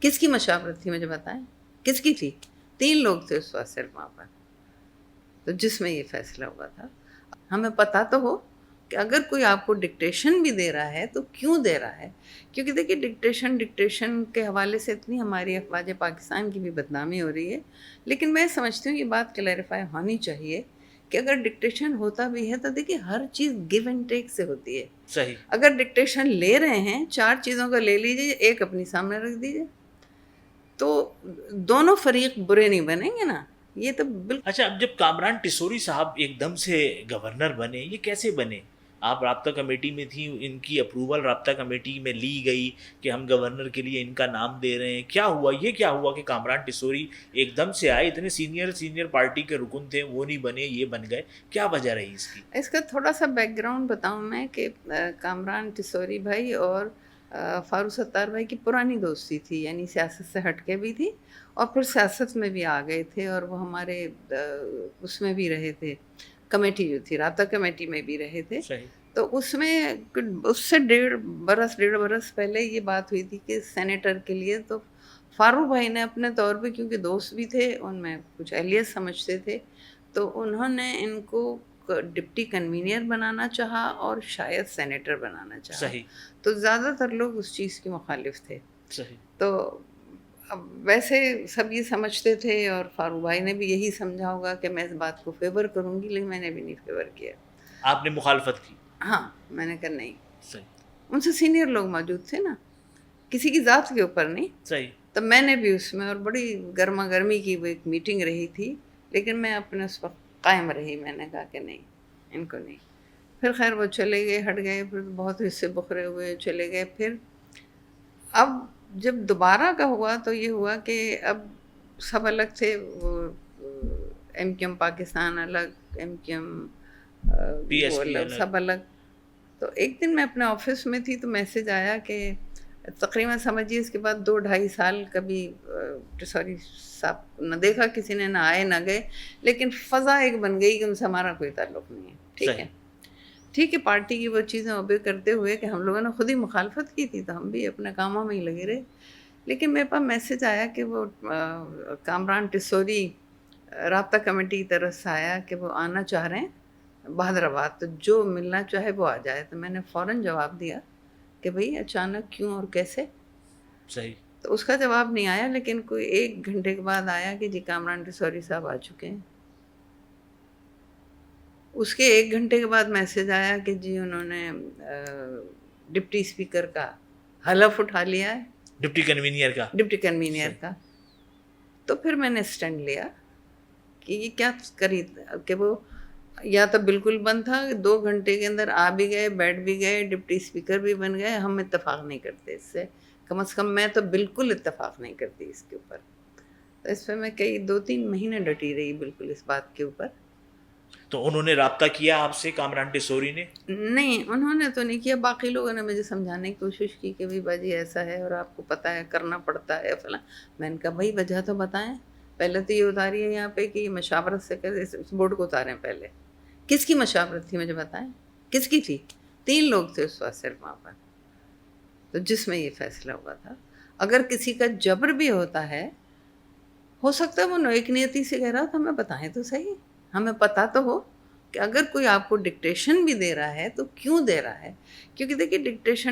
کس کی مشاورت تھی مجھے بتائیں، کس کی تھی؟ 3 لوگ تھے اس وقت صرف وہاں پر، تو جس میں یہ فیصلہ ہوا تھا۔ ہمیں پتہ تو ہو کہ اگر کوئی آپ کو ڈکٹیشن بھی دے رہا ہے تو کیوں دے رہا ہے، کیونکہ دیکھیے ڈکٹیشن کے حوالے سے اتنی ہماری افواج پاکستان کی بھی بدنامی ہو رہی ہے، لیکن میں سمجھتی ہوں یہ بات کلیریفائی ہونی چاہیے کہ اگر ڈکٹیشن ہوتا بھی ہے تو دیکھیے ہر چیز گیو اینڈ ٹیک سے ہوتی ہے۔ صحیح. اگر ڈکٹیشن لے رہے ہیں 4 چیزوں کا لے لیجیے، ایک اپنی سامنے رکھ دیجیے، تو دونوں فریق برے نہیں بنیں گے نا، یہ تو بالکل۔ اچھا، اب جب کامران ٹیسوری صاحب ایک دم سے گورنر بنے، یہ کیسے بنے؟ آپ رابطہ کمیٹی میں تھیں، ان کی اپروول رابطہ کمیٹی میں لی گئی کہ ہم گورنر کے لیے ان کا نام دے رہے ہیں، کیا ہوا؟ یہ کیا ہوا کہ کامران ٹیسوری ایک دم سے آئے؟ اتنے سینئر پارٹی کے رکن تھے، وہ نہیں بنے، یہ بن گئے، کیا وجہ رہی اس کی؟ اس کا تھوڑا سا بیک گراؤنڈ بتاؤں میں کہ کامران ٹیسوری بھائی اور فاروق ستار بھائی کی پرانی دوستی تھی، یعنی سیاست سے ہٹ کے بھی تھی اور پھر سیاست میں بھی آ گئے تھے، اور وہ ہمارے اس میں بھی رہے تھے، کمیٹی جو تھی رابطہ کمیٹی میں بھی رہے تھے۔ صحیح. تو اس میں اس سے ڈیڑھ برس پہلے یہ بات ہوئی تھی کہ سینیٹر کے لیے، تو فاروق بھائی نے اپنے طور پہ، کیونکہ دوست بھی تھے، ان میں کچھ اہلیت سمجھتے تھے، تو انہوں نے ان کو ڈپٹی کنوینئر بنانا چاہا اور شاید سینیٹر بنانا چاہا، صحیح. تو زیادہ تر لوگ اس چیز کے مخالف تھے۔ صحیح. تو اب ویسے سب یہ سمجھتے تھے، اور فاروق بھائی نے بھی یہی سمجھا ہوگا کہ میں اس بات کو فیور کروں گی، لیکن میں نے بھی نہیں فیور کیا۔ آپ نے مخالفت کی؟ ہاں، میں نے کہا نہیں، صحیح. ان سے سینئر لوگ موجود تھے نا، کسی کی ذات کے اوپر نہیں۔ صحیح. تو میں نے بھی اس میں، اور بڑی گرما گرمی کی وہ ایک میٹنگ رہی تھی، لیکن میں اپنے اس پر قائم رہی، میں نے کہا کہ نہیں، ان کو نہیں۔ پھر خیر وہ چلے گئے، ہٹ گئے، پھر بہت حصے بکھرے ہوئے چلے گئے۔ پھر اب جب دوبارہ کا ہوا تو یہ ہوا کہ اب سب الگ تھے، وہ ایم کیو ایم پاکستان الگ، M Q M P S وہ پی الگ، الگ. سب الگ۔ تو ایک دن میں اپنے آفس میں تھی تو میسج آیا کہ تقریباً سمجھیے اس کے بعد 2-2.5 سال کبھی ٹیسوری صاحب نہ دیکھا کسی نے، نہ آئے نہ گئے، لیکن فضا ایک بن گئی کہ ان سے ہمارا کوئی تعلق نہیں ہے۔ ٹھیک ہے، ٹھیک ہے، پارٹی کی وہ چیزیں اوبے کرتے ہوئے کہ ہم لوگوں نے خود ہی مخالفت کی تھی تو ہم بھی اپنے کاموں میں ہی لگے رہے، لیکن میرے پاس میسج آیا کہ وہ کامران ٹیسوری رابطہ کمیٹی کی طرف سے آیا کہ وہ آنا چاہ رہے ہیں بہادر آباد، تو جو ملنا چاہے وہ آ جائے۔ تو میں نے فوراً جواب دیا کہ بھئی اچانک کیوں اور کیسے؟ صحیح. تو اس کا جواب نہیں آیا، لیکن کوئی 1 گھنٹے کے بعد آیا کہ جی کامران ٹیسوری صاحب آ چکے ہیں۔ اس کے 1 گھنٹے کے بعد میسج آیا کہ جی انہوں نے ڈپٹی اسپیکر کا حلف اٹھا لیا ہے، ڈپٹی کنوینئر کا. ڈپٹی کنوینئر کا۔ تو پھر میں نے اسٹینڈ لیا کہ یہ کیا کری کہ وہ یا تو بالکل بند تھا، 2 گھنٹے کے اندر آ بھی گئے، بیٹھ بھی گئے، ڈپٹی اسپیکر بھی بن گئے، ہم اتفاق نہیں کرتے اس سے، کم از کم میں تو بالکل اتفاق نہیں کرتی اس کے اوپر۔ تو اس پہ میں کئی 2-3 مہینے ڈٹی رہی بالکل اس بات کے اوپر۔ تو انہوں نے رابطہ کیا آپ سے، کامران ٹیسوری نے؟ نہیں، انہوں نے تو نہیں کیا، باقی لوگوں نے مجھے سمجھانے کی کوشش کی کہ باجی ایسا ہے اور آپ کو پتہ ہے کرنا پڑتا ہے فلاں۔ میں نے کہا بھائی وجہ تو بتائیں، پہلے تو یہ اتاریے یہاں پہ کہ یہ مشاورت سے اس بورڈ کو اتاریں پہلے۔ کس کی مشاورت تھی مجھے بتائیں، کس کی تھی؟ 3 لوگ تھے اس وقت صرف وہاں پر، تو جس میں یہ فیصلہ ہوا تھا۔ اگر کسی کا جبر بھی ہوتا ہے، ہو سکتا ہے وہ نیک نیتی سے کہہ رہا تو ہمیں بتائیں تو صحیح، ہمیں پتہ تو ہو کہ اگر کوئی آپ کو ڈکٹیشن بھی دے رہا ہے تو کیوں دے رہا ہے، کیونکہ دیکھیے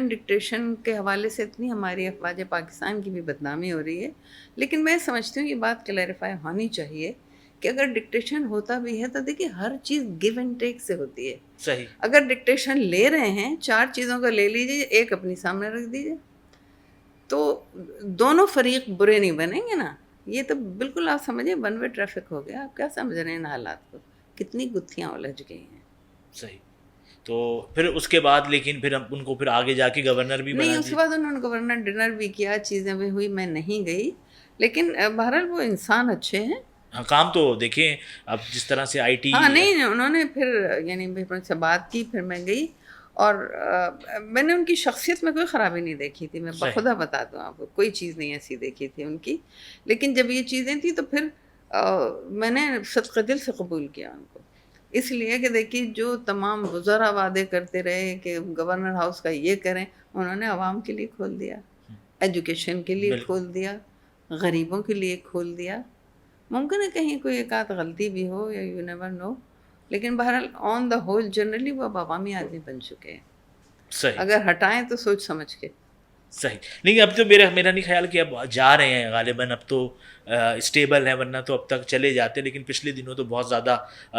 ڈکٹیشن کے حوالے سے اتنی ہماری افواج پاکستان کی بھی بدنامی ہو رہی ہے، لیکن میں سمجھتی ہوں یہ بات کلیریفائی ہونی چاہیے کہ اگر ڈکٹیشن ہوتا بھی ہے تو دیکھیے ہر چیز گیو اینڈ ٹیک سے ہوتی ہے۔ صحیح. اگر ڈکٹیشن لے رہے ہیں 4 چیزوں کا لے لیجیے، ایک اپنی سامنے رکھ دیجیے، تو دونوں فریق برے نہیں بنیں گے نا، یہ تو بالکل آپ سمجھیں ون وے ٹریفک ہو گیا۔ آپ کیا سمجھ رہے ہیں ان حالات کو، کتنی گتھیاں الجھ گئی ہیں۔ صحیح. تو پھر اس کے بعد لیکن پھر ان کو پھر آگے جا کے گورنر بھی نہیں، بنا اس کے دیا؟ بعد انہوں نے گورنر ڈنر بھی کیا، چیزیں بھی ہوئی، میں نہیں گئی، لیکن بہرحال وہ انسان اچھے ہیں۔ ہاں، کام تو دیکھیں اب جس طرح سے آئی ٹی. ہاں نہیں، انہوں نے پھر یعنی مجھ سے بات کی، پھر میں گئی، اور میں نے ان کی شخصیت میں کوئی خرابی نہیں دیکھی تھی، میں بخدا بتا دوں آپ کو، کوئی چیز نہیں ایسی دیکھی تھی ان کی، لیکن جب یہ چیزیں تھیں تو پھر میں نے صدقہ دل سے قبول کیا ان کو، اس لیے کہ دیکھیے جو تمام وزراء وعدے کرتے رہے کہ گورنر ہاؤس کا یہ کریں، انہوں نے عوام کے لیے کھول دیا۔ ایجوکیشن کے لیے بالکل کھول دیا، غریبوں کے لیے کھول دیا. ممکن ہے کہیں کوئی ایک آدھ غلطی بھی ہو یا یو نیور نو، لیکن بہرحال آن دا ہول جنرلی وہ اب عوامی آدمی بن چکے ہیں. صحیح اگر ہٹائیں تو سوچ سمجھ کے. صحیح. نہیں اب تو میرا نہیں خیال کہ اب جا رہے ہیں غالباً، اب تو اسٹیبل ہیں، ورنہ تو اب تک چلے جاتے. لیکن پچھلے دنوں تو بہت زیادہ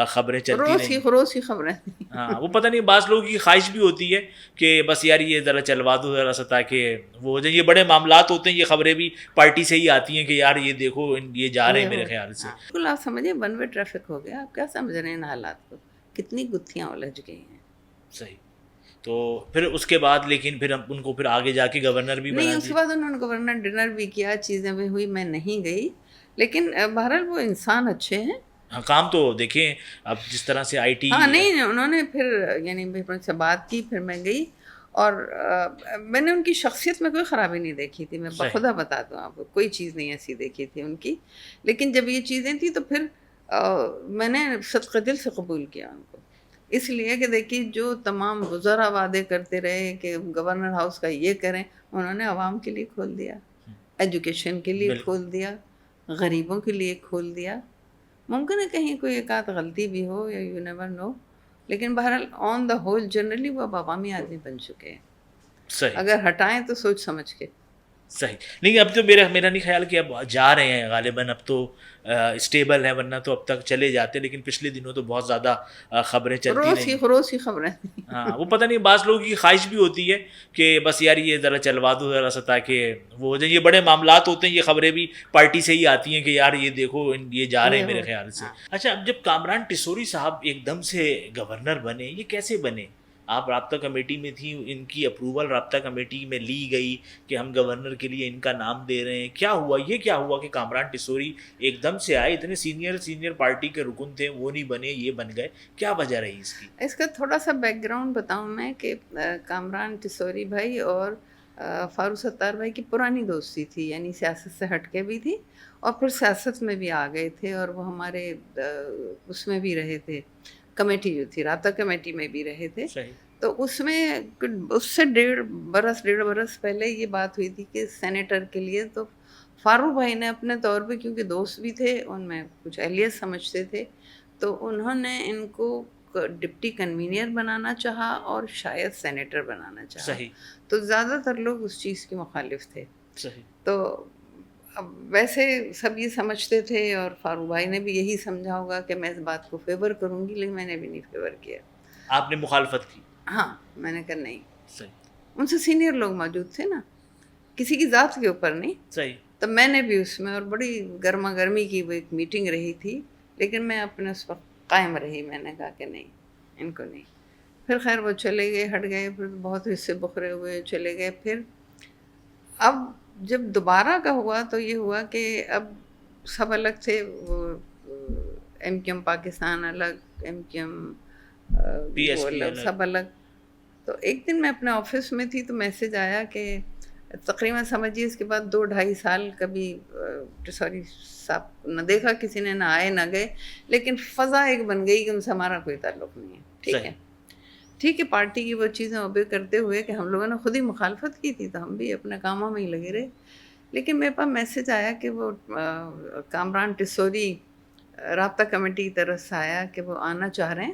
خبریں چلتی رہیں. روز کی خبریں تھیں. ہاں وہ پتہ نہیں، بعض لوگوں کی خواہش بھی ہوتی ہے کہ بس یار یہ ذرا چلوا دو ذرا سا، تاکہ وہ ہو جائے. یہ بڑے معاملات ہوتے ہیں، یہ خبریں بھی پارٹی سے ہی آتی ہیں کہ یار یہ دیکھو یہ جا رہے ہیں میرے خیال سے. بالکل آپ سمجھیے ون وے ٹریفک ہو گیا. آپ کیا سمجھ رہے ہیں ان حالات کو؟ کتنی گتھیاں الجھ گئی ہیں. صحیح. تو پھر اس کے بعد لیکن پھر ان کو پھر آگے جا کے گورنر بھی بنا نہیں، اس دیا. کے بعد انہوں نے گورنر ڈنر بھی کیا، چیزیں بھی ہوئی، میں نہیں گئی. لیکن بہرحال وہ انسان اچھے ہیں. ہاں کام تو دیکھیں اب جس طرح سے آئی ٹی. ہاں نہیں، انہوں نے پھر یعنی ان سے بات کی، پھر میں گئی اور میں نے ان کی شخصیت میں کوئی خرابی نہیں دیکھی تھی. میں بخدا بتاتا ہوں آپ کو، کوئی چیز نہیں ایسی دیکھی تھی ان کی. لیکن جب یہ چیزیں تھیں تو پھر میں نے صدقہ دل سے قبول کیا ان کو، اس لیے کہ دیکھیے جو تمام وزراء وعدے کرتے رہے کہ گورنر ہاؤس کا یہ کریں، انہوں نے عوام کے لیے کھول دیا، ایجوکیشن کے لیے کھول دیا، غریبوں کے لیے کھول دیا. ممکن ہے کہیں کوئی ایک آدھ غلطی بھی ہو یا یو نیور نو، لیکن بہرحال آن دا ہول جنرلی وہ اب عوامی آدمی بن چکے ہیں. صحیح اگر ہٹائیں تو سوچ سمجھ کے. صحیح. نہیں اب تو میرا نہیں خیال کہ اب جا رہے ہیں غالباً، اب تو اسٹیبل ہیں، ورنہ تو اب تک چلے جاتے. لیکن پچھلے دنوں تو بہت زیادہ خبریں چلتی رہیں. روز کی خبریں تھیں. ہاں وہ پتہ نہیں، بعض لوگوں کی خواہش بھی ہوتی ہے کہ بس یار یہ ذرا چلوا دو ذرا سا، تاکہ وہ ہو جائے. یہ بڑے معاملات ہوتے ہیں، یہ خبریں بھی پارٹی سے ہی آتی ہیں کہ یار یہ دیکھو یہ جا رہے ہیں میرے خیال سے. اچھا اب جب کامران ٹیسوری صاحب ایک دم سے گورنر بنے، یہ کیسے بنے؟ آپ رابطہ کمیٹی میں تھیں، ان کی اپروول رابطہ کمیٹی میں لی گئی کہ ہم گورنر کے لیے ان کا نام دے رہے ہیں. کیا ہوا کہ کامران ٹیسوری ایک دم سے آئے؟ اتنے سینئر پارٹی کے رکن تھے، وہ نہیں بنے یہ بن گئے. کیا وجہ رہی اس کی؟ اس کا تھوڑا سا بیک گراؤنڈ بتاؤں میں کہ کامران ٹیسوری بھائی اور فاروق ستار بھائی کی پرانی دوستی تھی، یعنی سیاست سے ہٹ کے بھی تھی اور پھر سیاست میں بھی آ گئے تھے، اور وہ ہمارے اس میں بھی رہے تھے، کمیٹی جو تھی رابطہ کمیٹی میں بھی رہے تھے. تو اس سے ڈیڑھ برس پہلے یہ بات ہوئی تھی کہ سینیٹر کے لیے تو فاروق بھائی نے اپنے طور پہ، کیونکہ دوست بھی تھے، ان میں کچھ اہلیت سمجھتے تھے، تو انہوں نے ان کو ڈپٹی کنوینئر بنانا چاہا اور شاید سینیٹر بنانا چاہا. صحیح. تو زیادہ تر لوگ اس چیز کے مخالف تھے. صحیح. تو اب ویسے سب یہ سمجھتے تھے، اور فاروق بھائی نے بھی یہی سمجھا ہوگا کہ میں اس بات کو فیور کروں گی، لیکن میں نے بھی نہیں فیور کیا. آپ نے مخالفت کی؟ ہاں میں نے کہا نہیں. صحیح. ان سے سینئر لوگ موجود تھے نا، کسی کی ذات کے اوپر نہیں. صحیح. تو میں نے بھی اس میں، اور بڑی گرما گرمی کی وہ ایک میٹنگ رہی تھی، لیکن میں اپنے اس وقت قائم رہی. میں نے کہا کہ نہیں، ان کو نہیں. پھر خیر وہ چلے گئے، ہٹ گئے، پھر بہت حصے بکھرے ہوئے چلے گئے. پھر اب جب دوبارہ کا ہوا تو یہ ہوا کہ اب سب الگ تھے، وہ ایم کیو ایم پاکستان الگ، ایم کیو ایم الگ، سب الگ. تو ایک دن میں اپنے آفس میں تھی تو میسج آیا کہ تقریباً سمجھیے اس کے بعد 2-2.5 سال کبھی ٹیسوری صاحب نہ دیکھا کسی نے، نہ آئے نہ گئے، لیکن فضا ایک بن گئی کہ ان سے ہمارا کوئی تعلق نہیں ہے. ٹھیک ہے پارٹی کی وہ چیزیں اوبے کرتے ہوئے کہ ہم لوگوں نے خود ہی مخالفت کی تھی، تو ہم بھی اپنے کاموں میں ہی لگے رہے. لیکن میرے پاس میسج آیا کہ وہ کامران ٹیسوری رابطہ کمیٹی کی طرف سے آیا کہ وہ آنا چاہ رہے ہیں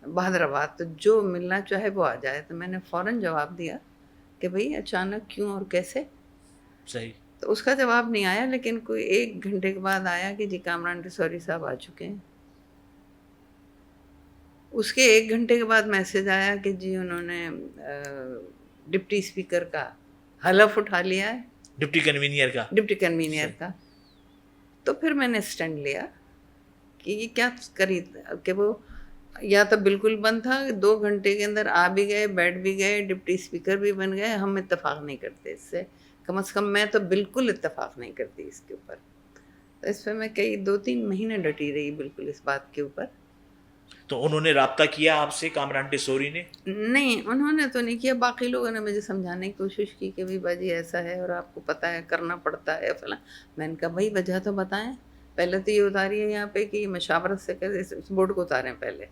بہادر آباد، تو جو ملنا چاہے وہ آ جائے. تو میں نے فوراً جواب دیا کہ بھئی اچانک کیوں اور کیسے. صحیح. تو اس کا جواب نہیں آیا، لیکن کوئی 1 گھنٹے کے بعد آیا کہ جی کامران ٹیسوری صاحب آ چکے ہیں. اس کے 1 گھنٹے کے بعد میسج آیا کہ جی انہوں نے ڈپٹی اسپیکر کا حلف اٹھا لیا ہے، ڈپٹی کنوینئر کا. تو پھر میں نے اسٹینڈ لیا کہ یہ کیا کری کہ وہ یا تو بالکل بند تھا، 2 گھنٹے کے اندر آ بھی گئے، بیٹھ بھی گئے، ڈپٹی اسپیکر بھی بن گئے. ہم اتفاق نہیں کرتے اس سے، کم از کم میں تو بالکل اتفاق نہیں کرتی اس کے اوپر. تو اس پہ میں 2-3 مہینے ڈٹی رہی بالکل اس بات کے اوپر. تو انہوں نے رابطہ کیا آپ سے کامران ٹیسوری نے؟ نہیں، انہوں نے تو نہیں کیا. باقی لوگوں نے مجھے سمجھانے کی کوشش کی کہ بھائی باجی ایسا ہے اور آپ کو پتہ ہے کرنا پڑتا ہے فلاں. میں نے کہا بھائی وجہ تو بتائیں. پہلے تو یہ اتاری ہے یہاں پہ کہ یہ مشاورت سے اس بورڈ کو اتاریں پہلے.